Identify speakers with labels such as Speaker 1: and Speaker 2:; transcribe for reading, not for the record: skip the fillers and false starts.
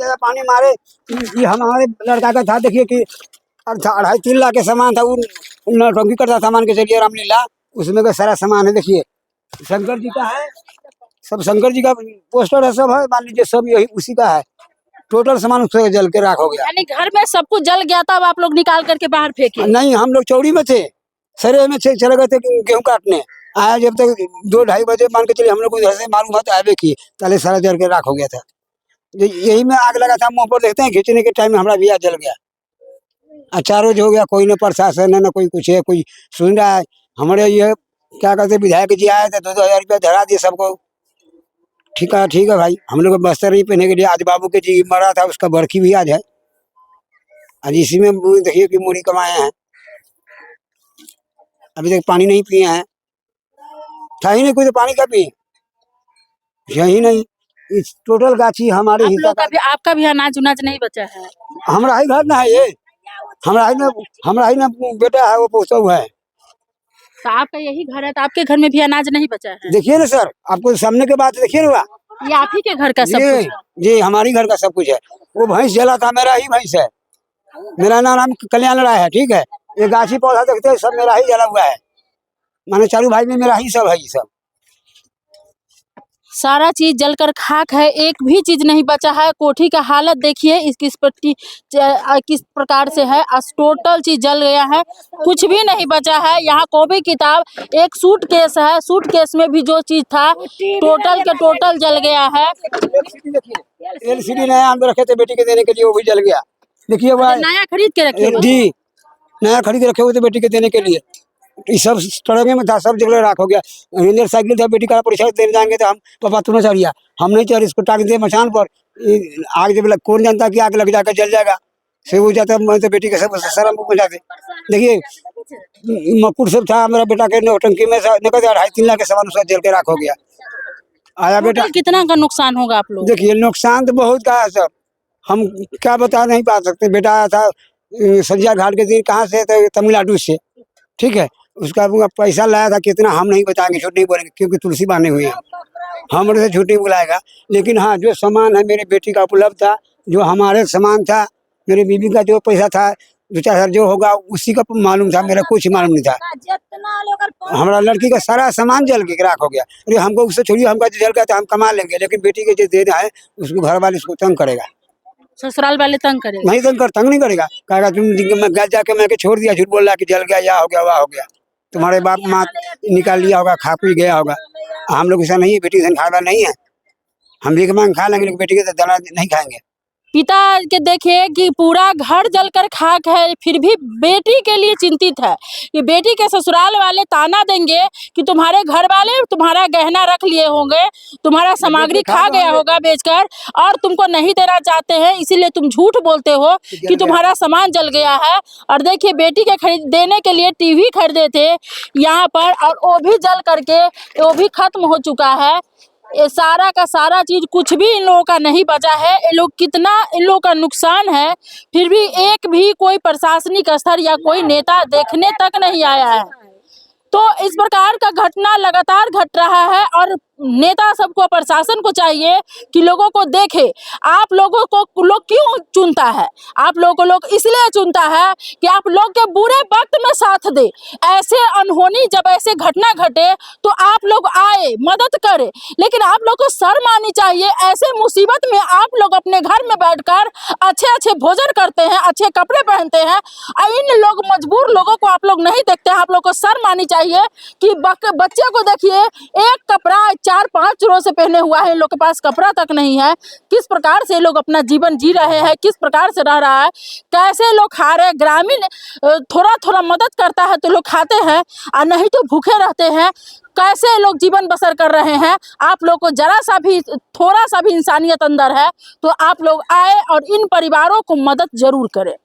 Speaker 1: ज्यादा पानी मारे। ये हमारे लड़का का था, देखिए कि 2.5-3 लाख के सामान था, वो नौटंकी करता सामान के चलिए रामलीला, उसमें का सारा सामान है। देखिए शंकर जी का है, सब शंकर जी का पोस्टर है, सब है, मान लीजिए सब यही उसी का है। टोटल सामान उससे जल के राख हो गया।
Speaker 2: यानी घर में सब कुछ जल गया था, अब आप लोग निकाल करके बाहर फेंके?
Speaker 1: नहीं, हम लोग चौड़ी में थे, सरे में चले गए थे गेहूं काटने। आया जब तक 2-2:30 बजे, मान के चलिए हम लोग को इधर से मालूम था आवे की, ताले सारा जल के राख हो गया था। यही में आग लगा था, मुंह पर देखते हैं, खींचने के टाइम में हमारा बिया जल गया। 4 रोज हो गया, कोई न प्रशासन है न कोई कुछ है, कोई सुन रहा है। हमारे ये क्या कहते विधायक जी आए थे, 2-2 हजार रुपया धरा दिए सबको। ठीक है भाई, हम लोग बस्तर नहीं पहने के लिए, आज बाबू के जी मरा था, उसका बरखी भी आज है। आज इसी में देखिए कि मूढ़ी कमाए हैं, अभी तक पानी नहीं पिए हैं। था ही नहीं कोई तो पानी का पिए, यही नहीं। इस टोटल गाछी हमारे हिस्सा का।
Speaker 2: आपका भी अनाज उनाज नहीं बचा है?
Speaker 1: हमारा ही घर ना है ये, हमारा ही ना बेटा है, वो पोसौ है।
Speaker 2: तो आपका यही घर है, तो आपके घर में भी अनाज नहीं बचा है?
Speaker 1: देखिए ना सर, आपको सामने के बात देखिए ना,
Speaker 2: ये आप ही के घर का सब कुछ है?
Speaker 1: जी हमारी घर का सब कुछ है। वो भैंस जला था, मेरा ही भैंस है। मेरा नाम कल्याण राय है, ठीक है। ये गाछी पौधा देखते हैं, सब मेरा ही जला हुआ है, माने चारू भाई में मेरा ही सब है। ये सब
Speaker 2: सारा चीज जलकर खाक है, एक भी चीज नहीं बचा है। कोठी का हालत देखिए किस प्रकार से है, टोटल चीज जल गया है, कुछ भी नहीं बचा है। यहाँ कॉपी किताब, एक सूटकेस है, सूटकेस में भी जो चीज था टोटल के टोटल जल गया है।
Speaker 1: LCD नया हम रखे थे बेटी के देने के लिए, वो भी जल गया। देखिए वो
Speaker 2: नया खरीद के रखे
Speaker 1: जी, नया खरीद के रखे हुए थे बेटी के देने के लिए। ये सब टड़के में था, सब जगह राख हो गया। रेंजर साइकिल था, बेटी का परीक्षा देने जाएंगे तो हम पापा तूने चढ़िया, हम नहीं चढ़, इसको टांग दिए मचान पर। आग जब कौन जानता कि आग लग जाकर जल जाएगा, से हो जाता। मैं तो बेटी के सब शर्म को जाते। देखिए मकुर सब था मेरा बेटा के नौटंकी में, 2.5-3 लाख के सामान उसका जल के राख हो गया। आया बेटा,
Speaker 2: कितना का नुकसान होगा आप लोग?
Speaker 1: देखिए नुकसान तो बहुत का है सर, हम क्या बता नहीं पा सकते। बेटा आया था संध्या घाट के दिन, कहाँ से, तो तमिलनाडु से, ठीक है। उसका पैसा लाया था कितना, हम नहीं बताएंगे, झूठ नहीं बोलेंगे, क्योंकि तुलसी बांधे हुए हैं, हमारे से झूठ नहीं बुलाएगा। लेकिन हाँ, जो सामान है मेरे बेटी का उपलब्ध था, जो हमारे सामान था, मेरी बीबी का जो पैसा था 2-4 हजार जो होगा उसी का मालूम था, मेरा कुछ मालूम नहीं था। हमारा लड़की का सारा सामान जल के राख हो गया। अरे हमको उससे छोड़िए, हमका जल गया तो हम कमा लेंगे, लेकिन बेटी के जो देना है उसको घर वाले उसको तंग करेगा,
Speaker 2: ससुराल वाले तंग करेगा?
Speaker 1: नहीं तंग नहीं करेगा, कहेगा तुम घर जाके मैं छोड़ दिया, झूठ बोल रहा कि जल गया, या हो गया वह हो गया, तुम्हारे बाप माँ निकाल लिया होगा, खा पी गया होगा। हम लोग ऐसा नहीं है, बेटी धन खाना नहीं है, हम भी मांग खा लेंगे, लेकिन बेटी के दाना नहीं खाएंगे।
Speaker 2: पिता के देखिए कि पूरा घर जलकर खाक है, फिर भी बेटी के लिए चिंतित है कि बेटी के ससुराल वाले ताना देंगे कि तुम्हारे घर वाले तुम्हारा गहना रख लिए होंगे, तुम्हारा सामग्री खा गया होगा बेचकर, और तुमको नहीं देना चाहते हैं, इसीलिए तुम झूठ बोलते हो कि तुम्हारा सामान जल गया है। और देखिए बेटी के देने के लिए टीवी खरीदे थे यहाँ पर, और वो भी जल करके वो भी खत्म हो चुका है। ये सारा का सारा चीज कुछ भी इन लोगों का नहीं बचा है। ये लोग कितना इन लोगों का नुकसान है, फिर भी एक भी कोई प्रशासनिक स्तर या कोई नेता देखने तक नहीं आया है। तो इस प्रकार का घटना लगातार घट रहा है, और नेता सबको, प्रशासन को चाहिए कि लोगों को देखे। आप लोगों को लोग क्यों चुनता है? आप लोगों को लोग इसलिए चुनता है कि आप लोग के बुरे वक्त में साथ दे। ऐसे अनहोनी जब ऐसे घटना घटे तो आप लोग आए, मदद करे, लेकिन आप लोग को शर्म आनी चाहिए। ऐसे मुसीबत में आप लोग अपने घर में बैठकर अच्छे भोजन करते हैं, अच्छे कपड़े पहनते हैं, और इन लोग मजबूर लोगों को आप लोग नहीं देखते हैं। आप लोग को शर्म आनी चाहिए कि बच्चे को देखिए, एक कपड़ा 4-5 रोज से पहने हुआ है, इन लोग के पास कपड़ा तक नहीं है। किस प्रकार से लोग अपना जीवन जी रहे हैं, किस प्रकार से रह रहा है, कैसे लोग खा रहे हैं। ग्रामीण थोड़ा मदद करता है तो लोग खाते हैं, और नहीं तो भूखे रहते हैं। कैसे लोग जीवन बसर कर रहे हैं। आप लोग को जरा सा भी, थोड़ा सा भी इंसानियत अंदर है तो आप लोग आए और इन परिवारों को मदद जरूर करें।